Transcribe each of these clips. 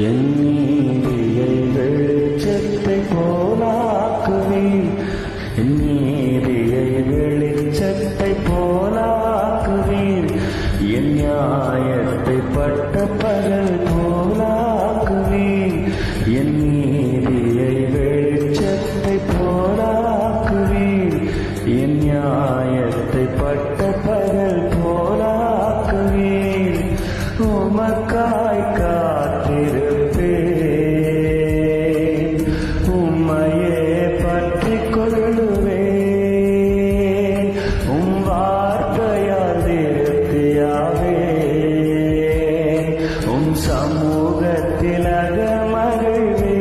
என் நீதியை வெளிச்சத்தை போலாக்குவீர். என் நீதியை வெளிச்சத்தை போலாக்குவீர். என் நியாயத்தை பட்ட பகல் போலாக்குவீர். என் நீதியை வெளிச்சத்தை போலாக்குவீர். என் நியாயத்தை பட்ட பகல் போலாக்குவீர். உமக்காய் காத்திருப்பேன், உம்மையே பற்றிக் கொள்ளுவேன். உம் வார்த்தையால் திருப்தியாவேன், உம் சமூகத்தில் அகமகிழ்வேன்.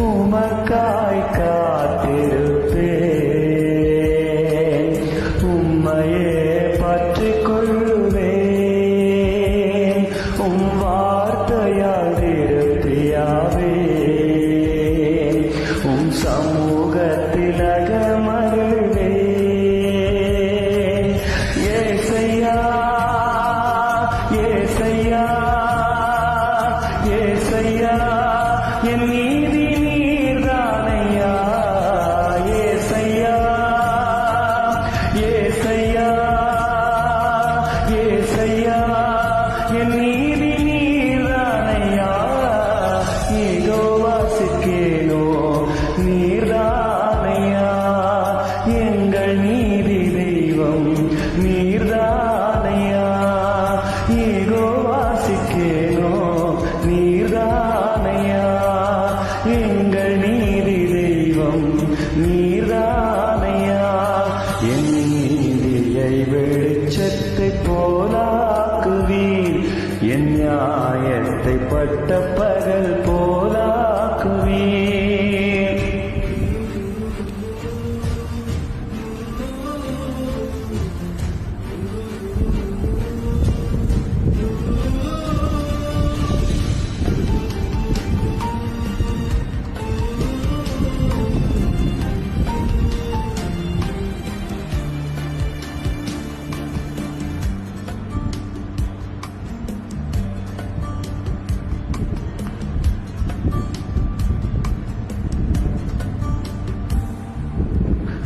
உமக்காய் காத்திருப்பேன், உம்மையே பற்றிக் கொள்ளுவேன். உம் வார்த்தையால் திருப்தியாவேன், உம் சமூகத்தில் அகமகிழ்வேன். ஏசையா ஏசையா ஏசையா, என் நீதி நீர்தானையா. ஏசையா ஏசையா ஏசையா, என் நீதி நீர்தானையா. யெகோவா சிக்கேனோ நீர்தானையா. எங்கள் நீதி தெய்வம் நீர்தானையா. யெகோவா சிக்கேனோ நீர்தானையா. எங்கள் நீதி தெய்வம் நீர்தானையா. என் நீதியை வெளிச்சத்தை போலாக்குவீர். என் நியாயத்தை பட்ட பகல் போலாக்குவீர்.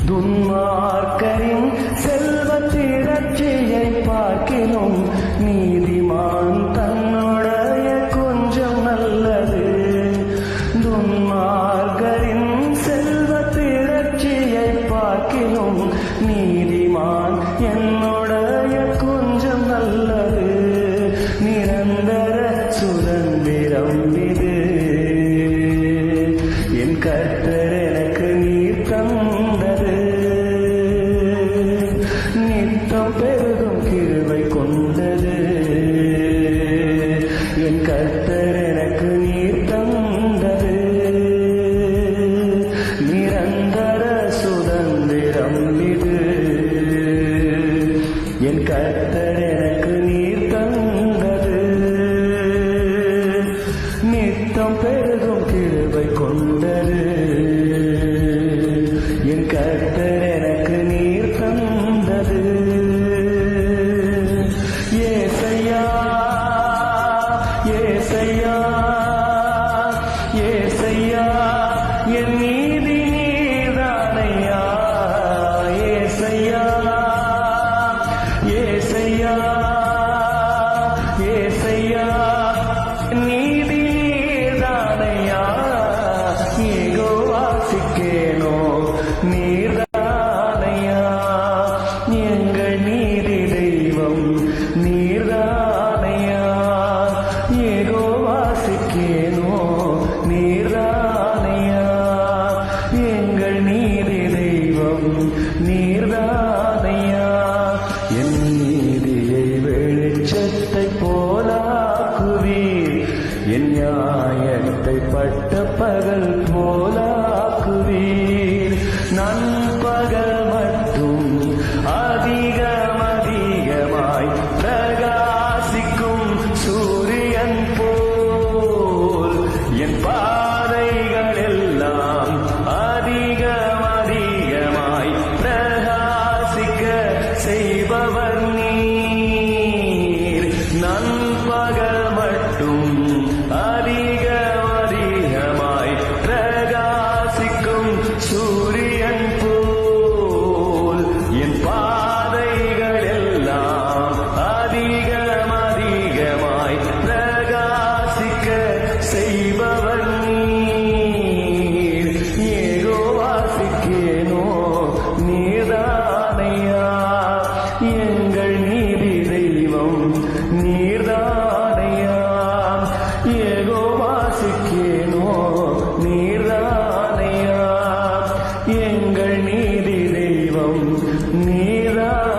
துன்மார்க்கரின் செல்வத் திரட்சியை பார்க்கிலும் நீதிமான் தன்னுடைய கொஞ்சம் நல்லது. துன்மார்க்கரின் செல்வத் திரட்சியை பார்க்கிலும் நீதிமான் என்னுடைய கொஞ்சம் நல்லது. நிரந்தர சுதந்திரம் இது, என் கர்த்தர் எனக்கு நீர் தந்தது. நித்தம் பெருகும் கிருபை கொண்டது, என் கர்த்தர் எனக்கு நீர் தந்தது. நிரந்தர சுதந்திரம் இது, என் கர்த்தர் எனக்கு நீர் தந்தது. நித்தம் பெருகும் கிருபை கொண்டது, என் கர்த்தர் எனக்கு நீர் தந்தது. ஏசையா ஏசையா ஏசையா, என் நீதி நீர்தானையா. ஏசையா ஏசையா ஏசையா, நீதி நீர்தானையா. யெகோவா சிக்கேனோ நீர்தானையா. எங்கள் நீதி தெய்வம் நீர்தானையா. யெகோவா சிக்கேனோ நீர்தானையா. எங்கள் நீதி தெய்வம் நீர்தானையா. என் நீதியை வெளிச்சத்தை போலாக்குவீர். என் நியாயத்தை பட்ட பகல் போலாக்குவீர். நண்பகல் மட்டும் அதிகமாய் பிரகாசிக்கும் சூரியன் போல் என் பாதைகள் எல்லாம் அதிகமாய் பிரகாசிக்க செய்பவர் நீர். நண்பகல் மட்டும் எங்கள் நீதி தெய்வம் நீதான்